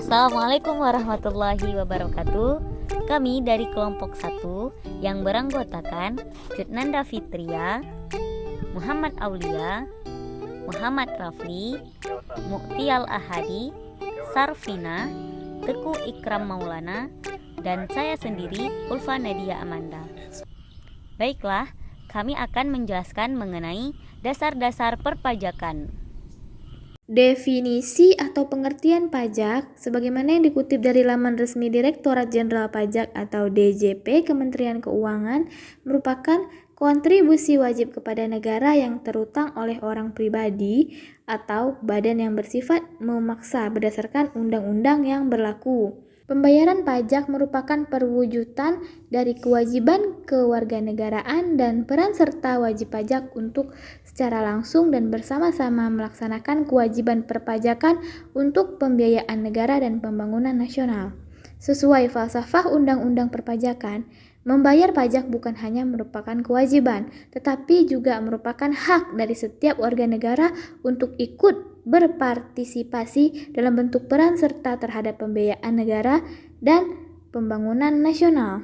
Assalamualaikum warahmatullahi wabarakatuh. Kami dari kelompok 1 yang beranggotakan Jutnanda Fitria, Muhammad Aulia, Muhammad Rafli, Muktial Ahadi, Sarfina, Teku Ikram Maulana, dan saya sendiri Ulfa Nadia Amanda. Baiklah, kami akan menjelaskan mengenai dasar-dasar perpajakan. Definisi atau pengertian pajak sebagaimana yang dikutip dari laman resmi Direktorat Jenderal Pajak atau DJP Kementerian Keuangan merupakan kontribusi wajib kepada negara yang terutang oleh orang pribadi atau badan yang bersifat memaksa berdasarkan undang-undang yang berlaku. Pembayaran pajak merupakan perwujudan dari kewajiban kewarganegaraan dan peran serta wajib pajak untuk secara langsung dan bersama-sama melaksanakan kewajiban perpajakan untuk pembiayaan negara dan pembangunan nasional. Sesuai falsafah Undang-Undang Perpajakan, membayar pajak bukan hanya merupakan kewajiban, tetapi juga merupakan hak dari setiap warga negara untuk ikut berpartisipasi dalam bentuk peran serta terhadap pembiayaan negara dan pembangunan nasional.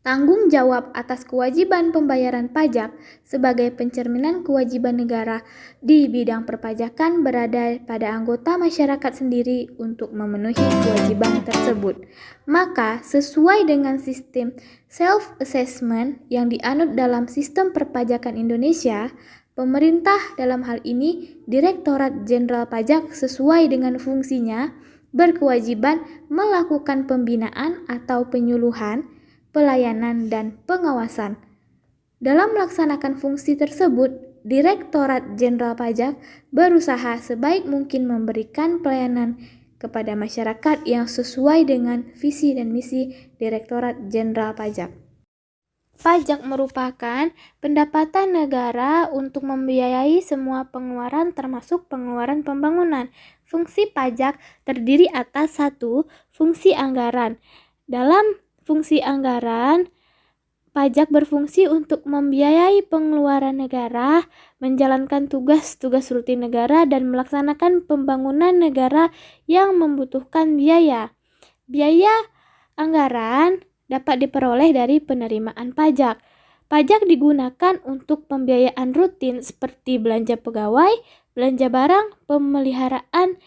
Tanggung jawab atas kewajiban pembayaran pajak sebagai pencerminan kewajiban negara di bidang perpajakan berada pada anggota masyarakat sendiri untuk memenuhi kewajiban tersebut. Maka, sesuai dengan sistem self-assessment yang dianut dalam sistem perpajakan Indonesia, pemerintah dalam hal ini Direktorat Jenderal Pajak sesuai dengan fungsinya berkewajiban melakukan pembinaan atau penyuluhan, pelayanan, dan pengawasan. Dalam melaksanakan fungsi tersebut, Direktorat Jenderal Pajak berusaha sebaik mungkin memberikan pelayanan kepada masyarakat yang sesuai dengan visi dan misi Direktorat Jenderal Pajak. Pajak merupakan pendapatan negara untuk membiayai semua pengeluaran termasuk pengeluaran pembangunan. Fungsi pajak terdiri atas 1. Fungsi anggaran. Dalam fungsi anggaran, pajak berfungsi untuk membiayai pengeluaran negara, menjalankan tugas-tugas rutin negara, dan melaksanakan pembangunan negara yang membutuhkan biaya. Biaya anggaran dapat diperoleh dari penerimaan pajak. Pajak digunakan untuk pembiayaan rutin seperti belanja pegawai, belanja barang, pemeliharaan,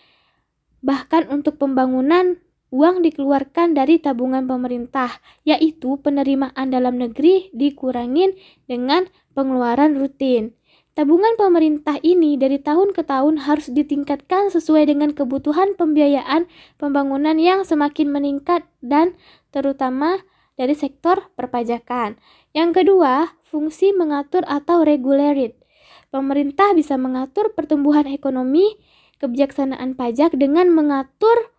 bahkan untuk pembangunan. Uang dikeluarkan dari tabungan pemerintah, yaitu penerimaan dalam negeri dikurangin dengan pengeluaran rutin. Tabungan pemerintah ini dari tahun ke tahun harus ditingkatkan sesuai dengan kebutuhan pembiayaan pembangunan yang semakin meningkat dan terutama dari sektor perpajakan. Yang kedua, fungsi mengatur atau regulate. Pemerintah bisa mengatur pertumbuhan ekonomi, kebijaksanaan pajak dengan mengatur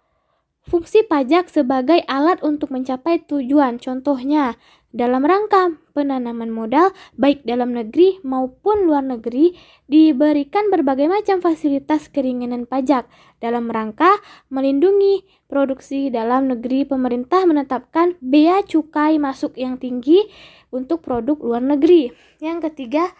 fungsi pajak sebagai alat untuk mencapai tujuan. Contohnya, dalam rangka penanaman modal baik dalam negeri maupun luar negeri diberikan berbagai macam fasilitas keringanan pajak. Dalam rangka melindungi produksi dalam negeri, pemerintah menetapkan bea cukai masuk yang tinggi untuk produk luar negeri. Yang ketiga,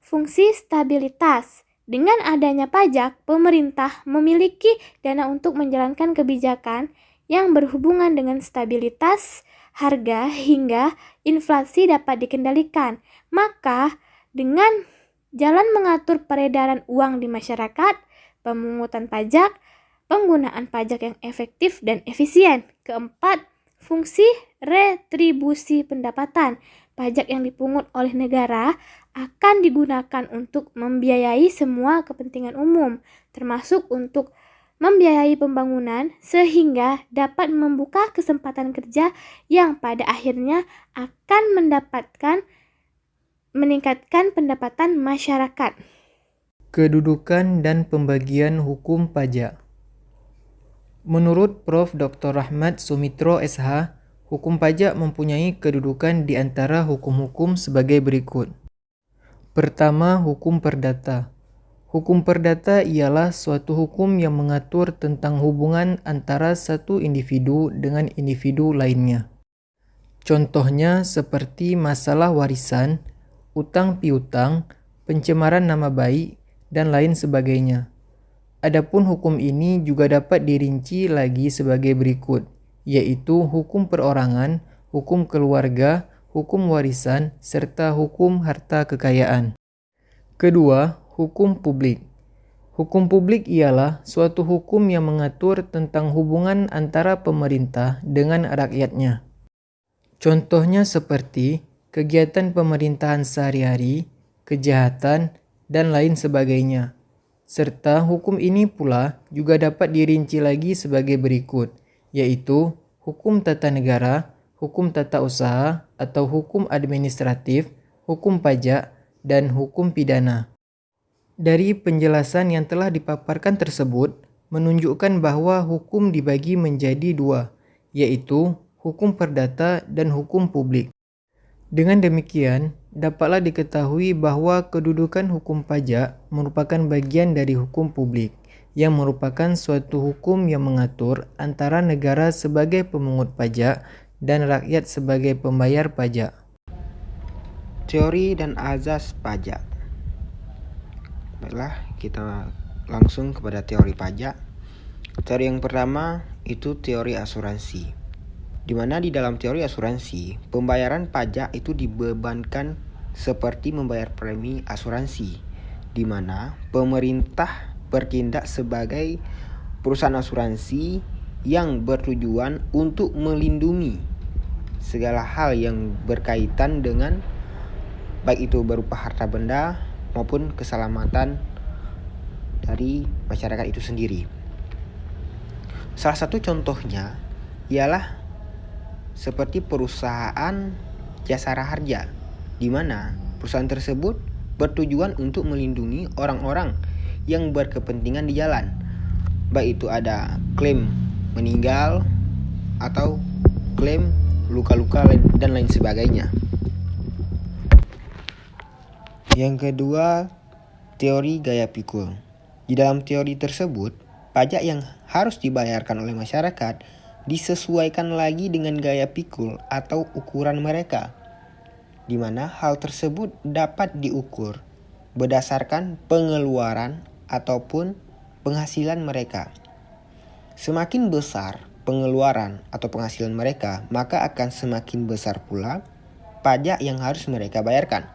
fungsi stabilitas. Dengan adanya pajak, pemerintah memiliki dana untuk menjalankan kebijakan yang berhubungan dengan stabilitas harga hingga inflasi dapat dikendalikan. Maka, dengan jalan mengatur peredaran uang di masyarakat, pemungutan pajak, penggunaan pajak yang efektif dan efisien. Keempat, fungsi retribusi pendapatan. Pajak yang dipungut oleh negara akan digunakan untuk membiayai semua kepentingan umum, termasuk untuk membiayai pembangunan sehingga dapat membuka kesempatan kerja yang pada akhirnya akan meningkatkan pendapatan masyarakat. Kedudukan dan pembagian hukum pajak. Menurut Prof. Dr. Rahmat Sumitro SH, hukum pajak mempunyai kedudukan di antara hukum-hukum sebagai berikut. Pertama, hukum perdata. Hukum perdata ialah suatu hukum yang mengatur tentang hubungan antara satu individu dengan individu lainnya. Contohnya seperti masalah warisan, utang piutang, pencemaran nama baik, dan lain sebagainya. Adapun hukum ini juga dapat dirinci lagi sebagai berikut, yaitu hukum perorangan, hukum keluarga, hukum warisan, serta hukum harta kekayaan. Kedua, hukum publik. Hukum publik ialah suatu hukum yang mengatur tentang hubungan antara pemerintah dengan rakyatnya. Contohnya seperti kegiatan pemerintahan sehari-hari, kejahatan, dan lain sebagainya. Serta hukum ini pula juga dapat dirinci lagi sebagai berikut, yaitu hukum tata negara, hukum tata usaha atau hukum administratif, hukum pajak, dan hukum pidana. Dari penjelasan yang telah dipaparkan tersebut, menunjukkan bahwa hukum dibagi menjadi dua, yaitu hukum perdata dan hukum publik. Dengan demikian, dapatlah diketahui bahwa kedudukan hukum pajak merupakan bagian dari hukum publik, yang merupakan suatu hukum yang mengatur antara negara sebagai pemungut pajak dan rakyat sebagai pembayar pajak. Teori dan azas pajak. Baiklah, kita langsung kepada teori pajak. Teori yang pertama itu teori asuransi. Di mana di dalam teori asuransi, pembayaran pajak itu dibebankan seperti membayar premi asuransi, di mana pemerintah bertindak sebagai perusahaan asuransi yang bertujuan untuk melindungi segala hal yang berkaitan dengan baik itu berupa harta benda maupun keselamatan dari masyarakat itu sendiri. Salah satu contohnya ialah seperti perusahaan jasa raharja, di mana perusahaan tersebut bertujuan untuk melindungi orang-orang yang berkepentingan di jalan, baik itu ada klaim meninggal atau klaim luka-luka dan lain sebagainya. Yang kedua, teori gaya pikul. Di dalam teori tersebut, pajak yang harus dibayarkan oleh masyarakat disesuaikan lagi dengan gaya pikul atau ukuran mereka, di mana hal tersebut dapat diukur berdasarkan pengeluaran ataupun penghasilan mereka. Semakin besar pengeluaran atau penghasilan mereka, maka akan semakin besar pula pajak yang harus mereka bayarkan.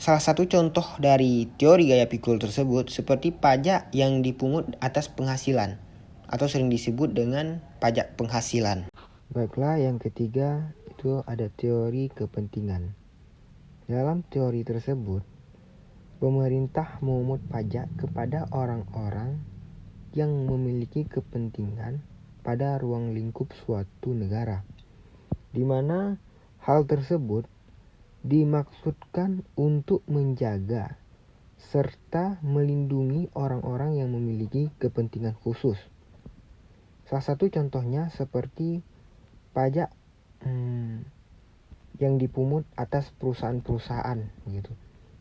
Salah satu contoh dari teori gaya pikul tersebut seperti pajak yang dipungut atas penghasilan, atau sering disebut dengan pajak penghasilan. Baiklah, yang ketiga itu ada teori kepentingan. Dalam teori tersebut, pemerintah memungut pajak kepada orang-orang yang memiliki kepentingan pada ruang lingkup suatu negara, di mana hal tersebut dimaksudkan untuk menjaga serta melindungi orang-orang yang memiliki kepentingan khusus. Salah satu contohnya seperti pajak yang dipungut atas perusahaan-perusahaan, gitu,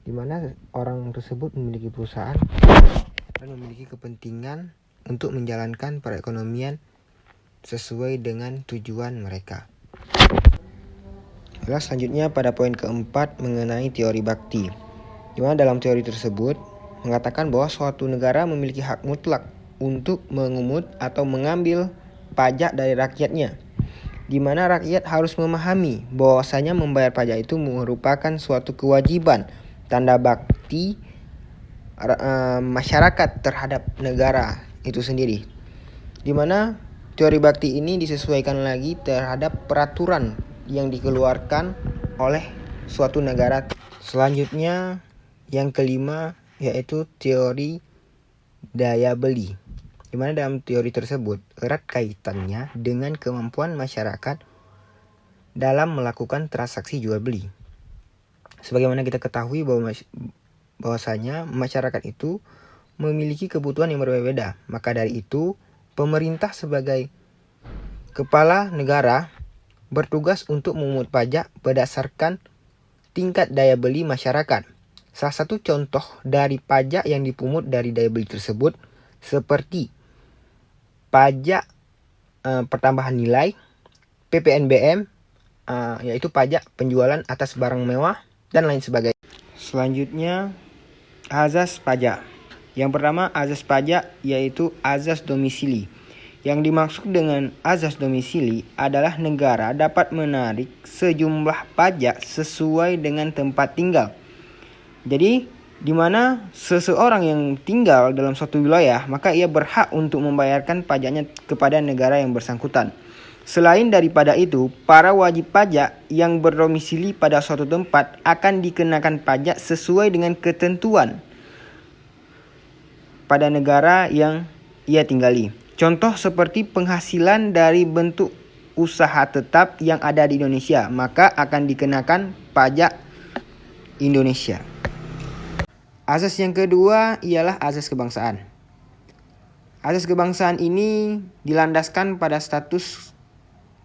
di mana orang tersebut memiliki perusahaan dan memiliki kepentingan untuk menjalankan perekonomian sesuai dengan tujuan mereka. Lalu selanjutnya pada poin keempat mengenai teori bakti, di mana dalam teori tersebut mengatakan bahwa suatu negara memiliki hak mutlak untuk mengungut atau mengambil pajak dari rakyatnya, di mana rakyat harus memahami bahwasanya membayar pajak itu merupakan suatu kewajiban tanda bakti masyarakat terhadap negara itu sendiri, di mana teori bakti ini disesuaikan lagi terhadap peraturan yang dikeluarkan oleh suatu negara. Selanjutnya yang kelima yaitu teori daya beli, di mana dalam teori tersebut erat kaitannya dengan kemampuan masyarakat dalam melakukan transaksi jual beli. Sebagaimana kita ketahui bahwasanya masyarakat itu memiliki kebutuhan yang berbeda, maka dari itu pemerintah sebagai kepala negara bertugas untuk memungut pajak berdasarkan tingkat daya beli masyarakat. Salah satu contoh dari pajak yang dipungut dari daya beli tersebut seperti pajak pertambahan nilai, PPNBM, yaitu pajak penjualan atas barang mewah, dan lain sebagainya. Selanjutnya, azas pajak. Yang pertama azas pajak yaitu azas domisili. Yang dimaksud dengan azas domisili adalah negara dapat menarik sejumlah pajak sesuai dengan tempat tinggal. Jadi, di mana seseorang yang tinggal dalam suatu wilayah, maka ia berhak untuk membayarkan pajaknya kepada negara yang bersangkutan. Selain daripada itu, para wajib pajak yang berdomisili pada suatu tempat akan dikenakan pajak sesuai dengan ketentuan pada negara yang ia tinggali. Contoh seperti penghasilan dari bentuk usaha tetap yang ada di Indonesia, maka akan dikenakan pajak Indonesia. Azas yang kedua ialah azas kebangsaan. Azas kebangsaan ini dilandaskan pada status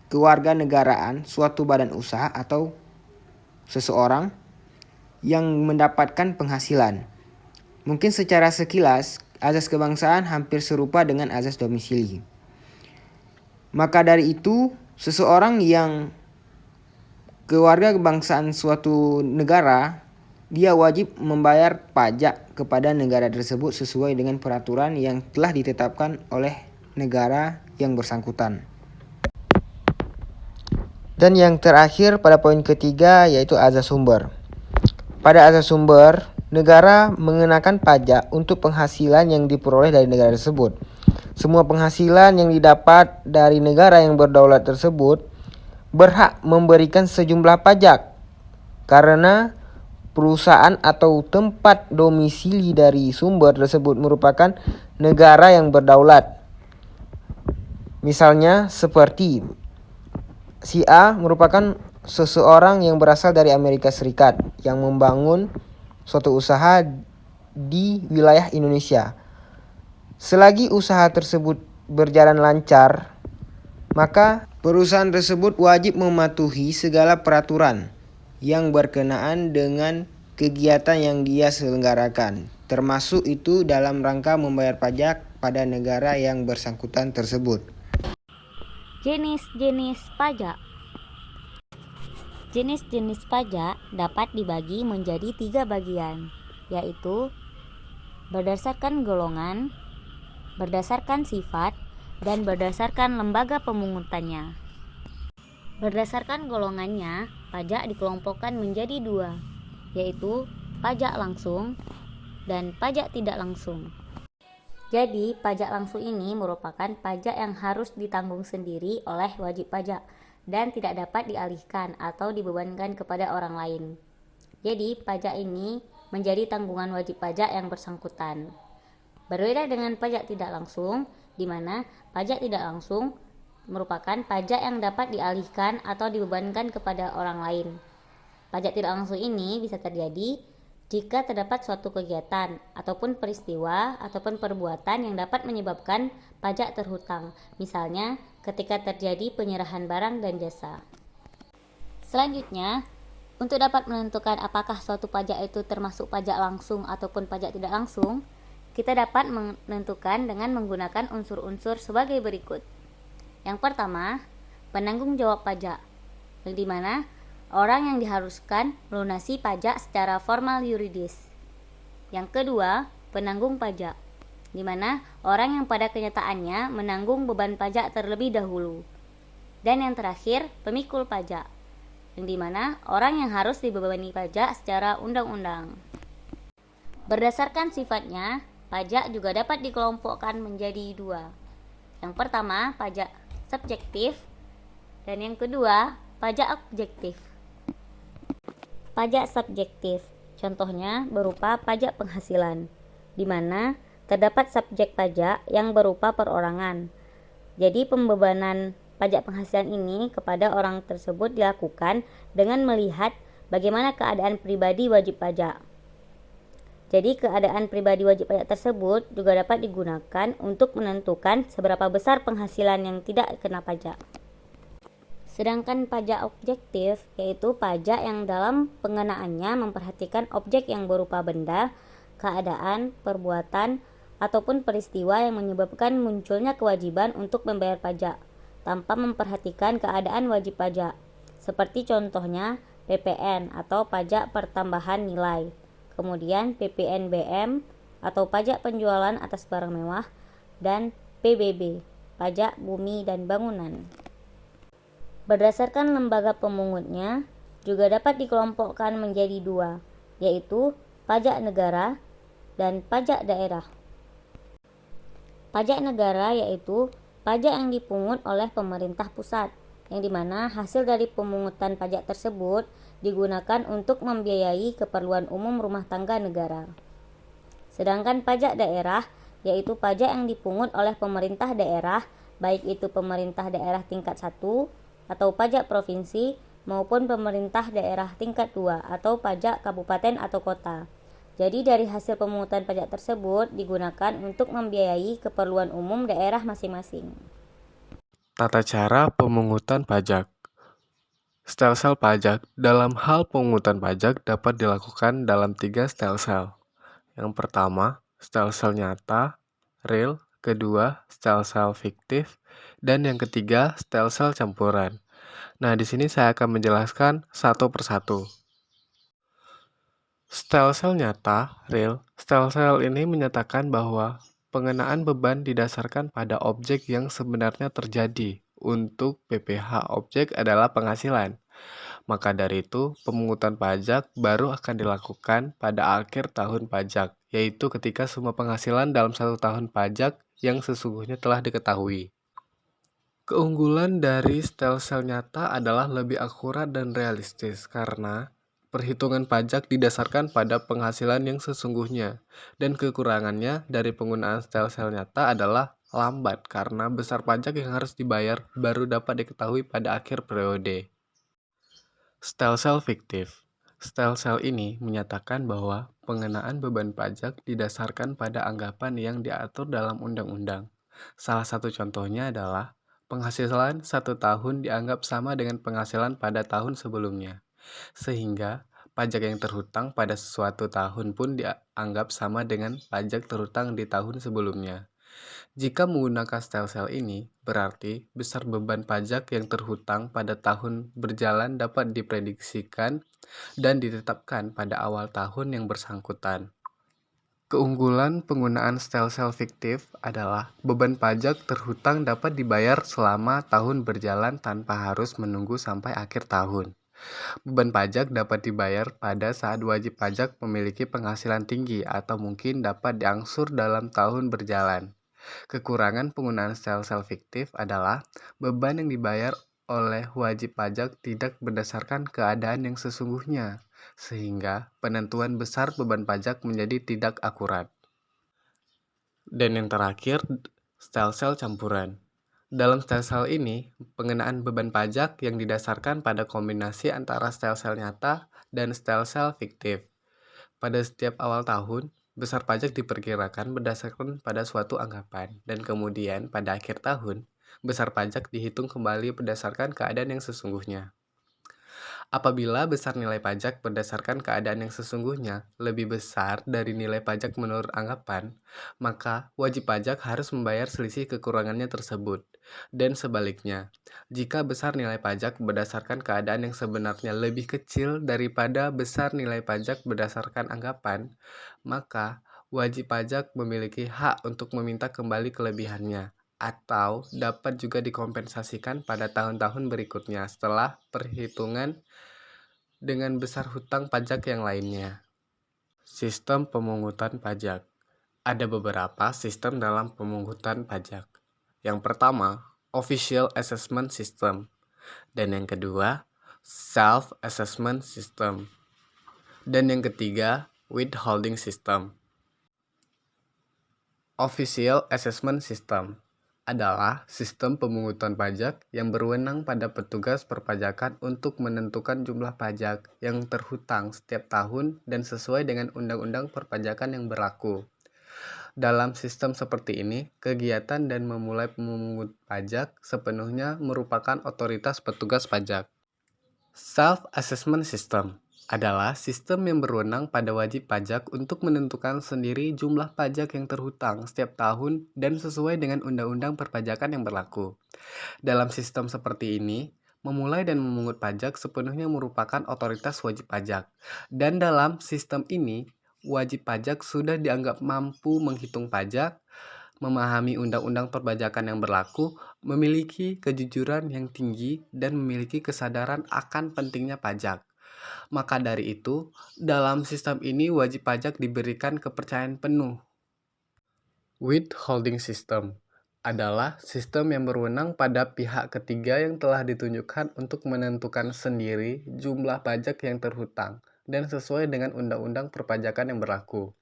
kewarganegaraan suatu badan usaha atau seseorang yang mendapatkan penghasilan. Mungkin secara sekilas, azas kebangsaan hampir serupa dengan azas domisili. Maka dari itu, seseorang yang kewarganegaraan suatu negara, dia wajib membayar pajak kepada negara tersebut sesuai dengan peraturan yang telah ditetapkan oleh negara yang bersangkutan. Dan yang terakhir pada poin ketiga yaitu azas sumber. Pada azas sumber, negara mengenakan pajak untuk penghasilan yang diperoleh dari negara tersebut. Semua penghasilan yang didapat dari negara yang berdaulat tersebut berhak memberikan sejumlah pajak karena perusahaan atau tempat domisili dari sumber tersebut merupakan negara yang berdaulat. Misalnya seperti si A merupakan seseorang yang berasal dari Amerika Serikat yang membangun suatu usaha di wilayah Indonesia. Selagi usaha tersebut berjalan lancar, maka perusahaan tersebut wajib mematuhi segala peraturan yang berkenaan dengan kegiatan yang dia selenggarakan, termasuk itu dalam rangka membayar pajak pada negara yang bersangkutan tersebut. Jenis-jenis pajak. Jenis-jenis pajak dapat dibagi menjadi 3 bagian, yaitu berdasarkan golongan, berdasarkan sifat, dan berdasarkan lembaga pemungutannya. Berdasarkan golongannya, pajak dikelompokkan menjadi 2, yaitu pajak langsung dan pajak tidak langsung. Jadi, pajak langsung ini merupakan pajak yang harus ditanggung sendiri oleh wajib pajak dan tidak dapat dialihkan atau dibebankan kepada orang lain. Jadi, pajak ini menjadi tanggungan wajib pajak yang bersangkutan. Berbeda dengan pajak tidak langsung, di mana pajak tidak langsung merupakan pajak yang dapat dialihkan atau dibebankan kepada orang lain. Pajak tidak langsung ini bisa terjadi jika terdapat suatu kegiatan ataupun peristiwa ataupun perbuatan yang dapat menyebabkan pajak terhutang, misalnya ketika terjadi penyerahan barang dan jasa. Selanjutnya, untuk dapat menentukan apakah suatu pajak itu termasuk pajak langsung ataupun pajak tidak langsung, kita dapat menentukan dengan menggunakan unsur-unsur sebagai berikut. Yang pertama, penanggung jawab pajak, di mana orang yang diharuskan melunasi pajak secara formal yuridis. Yang kedua, penanggung pajak, di mana orang yang pada kenyataannya menanggung beban pajak terlebih dahulu. Dan yang terakhir, pemikul pajak, yang di mana orang yang harus dibebani pajak secara undang-undang. Berdasarkan sifatnya, pajak juga dapat dikelompokkan menjadi 2. Yang pertama, pajak subjektif, dan yang kedua, pajak objektif. Pajak subjektif, contohnya berupa pajak penghasilan, di mana terdapat subjek pajak yang berupa perorangan. Jadi pembebanan pajak penghasilan ini kepada orang tersebut dilakukan dengan melihat bagaimana keadaan pribadi wajib pajak. Jadi keadaan pribadi wajib pajak tersebut juga dapat digunakan untuk menentukan seberapa besar penghasilan yang tidak kena pajak. Sedangkan pajak objektif yaitu pajak yang dalam pengenaannya memperhatikan objek yang berupa benda, keadaan, perbuatan, ataupun peristiwa yang menyebabkan munculnya kewajiban untuk membayar pajak tanpa memperhatikan keadaan wajib pajak. Seperti contohnya PPN atau pajak pertambahan nilai, kemudian PPNBM atau pajak penjualan atas barang mewah, dan PBB, pajak bumi dan bangunan. Berdasarkan lembaga pemungutnya, juga dapat dikelompokkan menjadi dua, yaitu pajak negara dan pajak daerah. Pajak negara yaitu pajak yang dipungut oleh pemerintah pusat, yang dimana hasil dari pemungutan pajak tersebut digunakan untuk membiayai keperluan umum rumah tangga negara. Sedangkan pajak daerah yaitu pajak yang dipungut oleh pemerintah daerah, baik itu pemerintah daerah tingkat 1 atau pajak provinsi maupun pemerintah daerah tingkat 2 atau pajak kabupaten atau kota. Jadi dari hasil pemungutan pajak tersebut digunakan untuk membiayai keperluan umum daerah masing-masing. Tata cara pemungutan pajak. Stelsel pajak. Dalam hal pemungutan pajak dapat dilakukan dalam 3 stelsel. Yang pertama, stelsel nyata, real. Kedua, stelsel fiktif. Dan yang ketiga, stelsel campuran. Nah, di sini saya akan menjelaskan satu persatu. Stelsel nyata, real. Stelsel ini menyatakan bahwa pengenaan beban didasarkan pada objek yang sebenarnya terjadi. Untuk PPh objek adalah penghasilan. Maka dari itu, pemungutan pajak baru akan dilakukan pada akhir tahun pajak, yaitu ketika semua penghasilan dalam satu tahun pajak yang sesungguhnya telah diketahui. Keunggulan dari stelsel nyata adalah lebih akurat dan realistis karena perhitungan pajak didasarkan pada penghasilan yang sesungguhnya, dan kekurangannya dari penggunaan stelsel nyata adalah lambat karena besar pajak yang harus dibayar baru dapat diketahui pada akhir periode. Stelsel fiktif. Stelsel ini menyatakan bahwa pengenaan beban pajak didasarkan pada anggapan yang diatur dalam undang-undang. Salah satu contohnya adalah penghasilan satu tahun dianggap sama dengan penghasilan pada tahun sebelumnya, sehingga pajak yang terhutang pada suatu tahun pun dianggap sama dengan pajak terhutang di tahun sebelumnya. Jika menggunakan stelsel ini, berarti besar beban pajak yang terhutang pada tahun berjalan dapat diprediksikan dan ditetapkan pada awal tahun yang bersangkutan. Keunggulan penggunaan stelsel fiktif adalah beban pajak terhutang dapat dibayar selama tahun berjalan tanpa harus menunggu sampai akhir tahun. Beban pajak dapat dibayar pada saat wajib pajak memiliki penghasilan tinggi atau mungkin dapat diangsur dalam tahun berjalan. Kekurangan penggunaan stelsel fiktif adalah beban yang dibayar oleh wajib pajak tidak berdasarkan keadaan yang sesungguhnya, sehingga penentuan besar beban pajak menjadi tidak akurat. Dan yang terakhir, stelsel campuran. Dalam stelsel ini, pengenaan beban pajak yang didasarkan pada kombinasi antara stelsel nyata dan stelsel fiktif. Pada setiap awal tahun, besar pajak diperkirakan berdasarkan pada suatu anggapan, dan kemudian pada akhir tahun, besar pajak dihitung kembali berdasarkan keadaan yang sesungguhnya. Apabila besar nilai pajak berdasarkan keadaan yang sesungguhnya lebih besar dari nilai pajak menurut anggapan, maka wajib pajak harus membayar selisih kekurangannya tersebut. Dan sebaliknya, jika besar nilai pajak berdasarkan keadaan yang sebenarnya lebih kecil daripada besar nilai pajak berdasarkan anggapan, maka wajib pajak memiliki hak untuk meminta kembali kelebihannya, atau dapat juga dikompensasikan pada tahun-tahun berikutnya setelah perhitungan dengan besar hutang pajak yang lainnya. Sistem pemungutan pajak. Ada beberapa sistem dalam pemungutan pajak. Yang pertama, Official Assessment System, dan yang kedua, Self-Assessment System, dan yang ketiga, Withholding System. Official Assessment System adalah sistem pemungutan pajak yang berwenang pada petugas perpajakan untuk menentukan jumlah pajak yang terhutang setiap tahun dan sesuai dengan undang-undang perpajakan yang berlaku. Dalam sistem seperti ini, kegiatan dan memulai memungut pajak sepenuhnya merupakan otoritas petugas pajak. Self-Assessment System adalah sistem yang berwenang pada wajib pajak untuk menentukan sendiri jumlah pajak yang terhutang setiap tahun dan sesuai dengan undang-undang perpajakan yang berlaku. Dalam sistem seperti ini, memulai dan memungut pajak sepenuhnya merupakan otoritas wajib pajak. Dan dalam sistem ini, wajib pajak sudah dianggap mampu menghitung pajak, memahami undang-undang perpajakan yang berlaku, memiliki kejujuran yang tinggi, dan memiliki kesadaran akan pentingnya pajak. Maka dari itu, dalam sistem ini wajib pajak diberikan kepercayaan penuh. Withholding system adalah sistem yang berwenang pada pihak ketiga yang telah ditunjukkan untuk menentukan sendiri jumlah pajak yang terhutang dan sesuai dengan undang-undang perpajakan yang berlaku.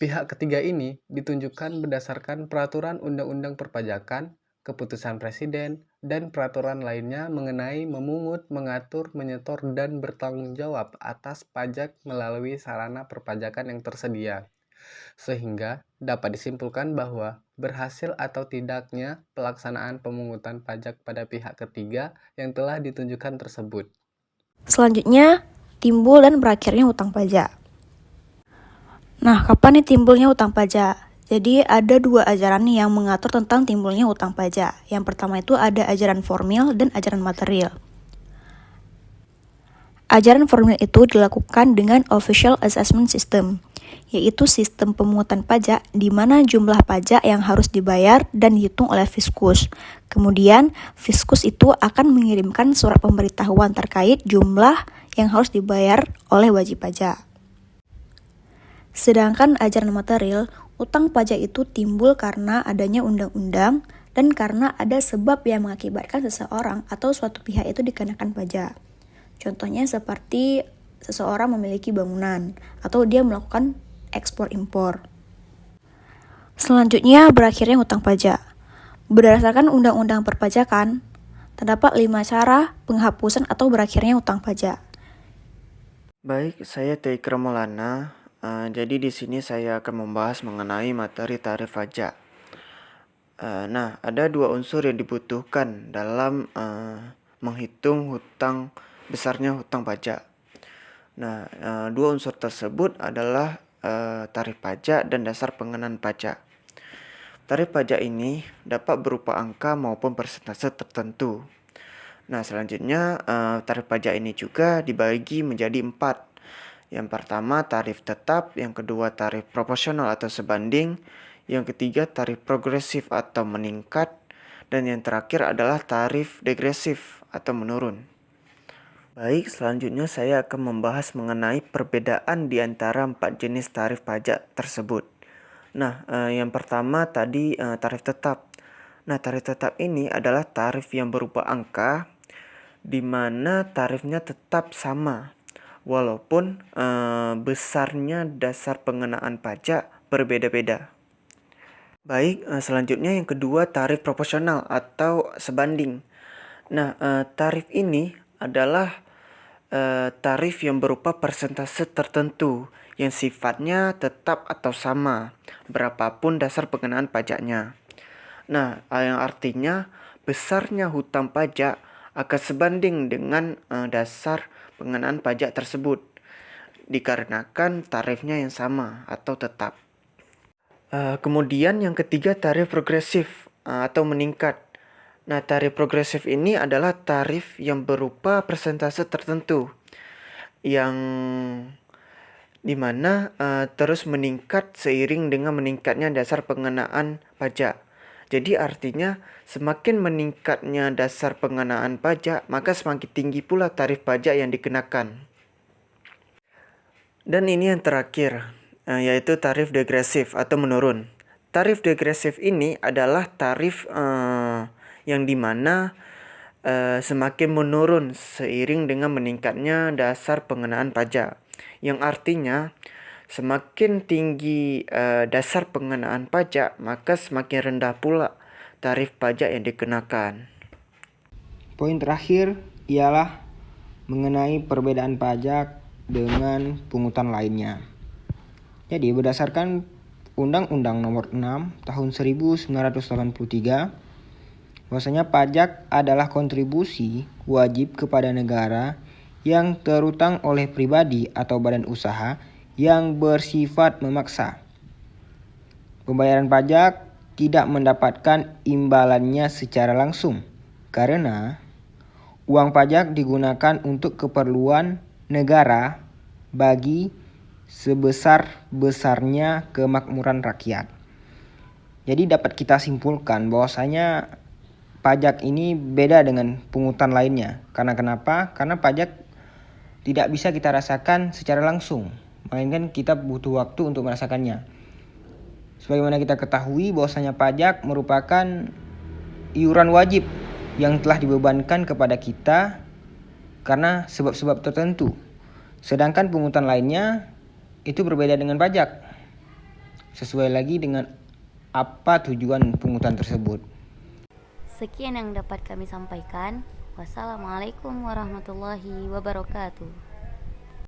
Pihak ketiga ini ditunjukkan berdasarkan peraturan undang-undang perpajakan, keputusan presiden, dan peraturan lainnya mengenai memungut, mengatur, menyetor, dan bertanggung jawab atas pajak melalui sarana perpajakan yang tersedia. Sehingga dapat disimpulkan bahwa berhasil atau tidaknya pelaksanaan pemungutan pajak pada pihak ketiga yang telah ditunjukkan tersebut. Selanjutnya, timbul dan berakhirnya hutang pajak. Nah, kapan nih timbulnya hutang pajak? Jadi ada dua ajaran nih yang mengatur tentang timbulnya hutang pajak. Yang pertama itu ada ajaran formil dan ajaran material. Ajaran formil itu dilakukan dengan official assessment system, yaitu sistem pemungutan pajak di mana jumlah pajak yang harus dibayar dan dihitung oleh Fiskus. Kemudian, Fiskus itu akan mengirimkan surat pemberitahuan terkait jumlah yang harus dibayar oleh wajib pajak. Sedangkan ajaran material, utang pajak itu timbul karena adanya undang-undang dan karena ada sebab yang mengakibatkan seseorang atau suatu pihak itu dikenakan pajak. Contohnya seperti seseorang memiliki bangunan atau dia melakukan ekspor-impor. Selanjutnya berakhirnya hutang pajak. Berdasarkan undang-undang perpajakan, terdapat 5 cara penghapusan atau berakhirnya hutang pajak. Baik, saya Teikra Maulana. Jadi di sini saya akan membahas mengenai materi tarif pajak. Nah, ada dua unsur yang dibutuhkan dalam menghitung besarnya hutang pajak. Nah, dua unsur tersebut adalah tarif pajak dan dasar pengenaan pajak. Tarif pajak ini dapat berupa angka maupun persentase tertentu. Nah, selanjutnya tarif pajak ini juga dibagi menjadi 4. Yang pertama tarif tetap, yang kedua tarif proporsional atau sebanding, yang ketiga tarif progresif atau meningkat, dan yang terakhir adalah tarif degresif atau menurun. Baik, selanjutnya saya akan membahas mengenai perbedaan di antara 4 jenis tarif pajak tersebut. Nah, yang pertama tadi tarif tetap. Nah, tarif tetap ini adalah tarif yang berupa angka di mana tarifnya tetap sama walaupun besarnya dasar pengenaan pajak berbeda-beda. Baik, selanjutnya yang kedua tarif proporsional atau sebanding. Nah, tarif ini adalah tarif yang berupa persentase tertentu yang sifatnya tetap atau sama berapapun dasar pengenaan pajaknya. Nah, yang artinya besarnya hutang pajak akan sebanding dengan dasar pengenaan pajak tersebut dikarenakan tarifnya yang sama atau tetap. Kemudian yang ketiga tarif progresif atau meningkat. Nah, tarif progresif ini adalah tarif yang berupa persentase tertentu yang dimana terus meningkat seiring dengan meningkatnya dasar pengenaan pajak. Jadi artinya semakin meningkatnya dasar pengenaan pajak, maka semakin tinggi pula tarif pajak yang dikenakan. Dan ini yang terakhir, yaitu tarif degresif atau menurun. Tarif degresif ini adalah tarif yang dimana semakin menurun seiring dengan meningkatnya dasar pengenaan pajak. Yang artinya semakin tinggi dasar pengenaan pajak, maka semakin rendah pula tarif pajak yang dikenakan. Poin terakhir ialah mengenai perbedaan pajak dengan pungutan lainnya. Jadi berdasarkan Undang-Undang Nomor 6 Tahun 1983, bahwasanya pajak adalah kontribusi wajib kepada negara yang terutang oleh pribadi atau badan usaha yang bersifat memaksa. Pembayaran pajak tidak mendapatkan imbalannya secara langsung karena uang pajak digunakan untuk keperluan negara bagi sebesar-besarnya kemakmuran rakyat. Jadi dapat kita simpulkan bahwasanya pajak ini beda dengan pungutan lainnya. Karena kenapa? Karena pajak tidak bisa kita rasakan secara langsung, melainkan kita butuh waktu untuk merasakannya. Sebagaimana kita ketahui bahwasanya pajak merupakan iuran wajib yang telah dibebankan kepada kita karena sebab-sebab tertentu. Sedangkan pungutan lainnya itu berbeda dengan pajak, sesuai lagi dengan apa tujuan pungutan tersebut. Sekian yang dapat kami sampaikan. Wassalamualaikum warahmatullahi wabarakatuh.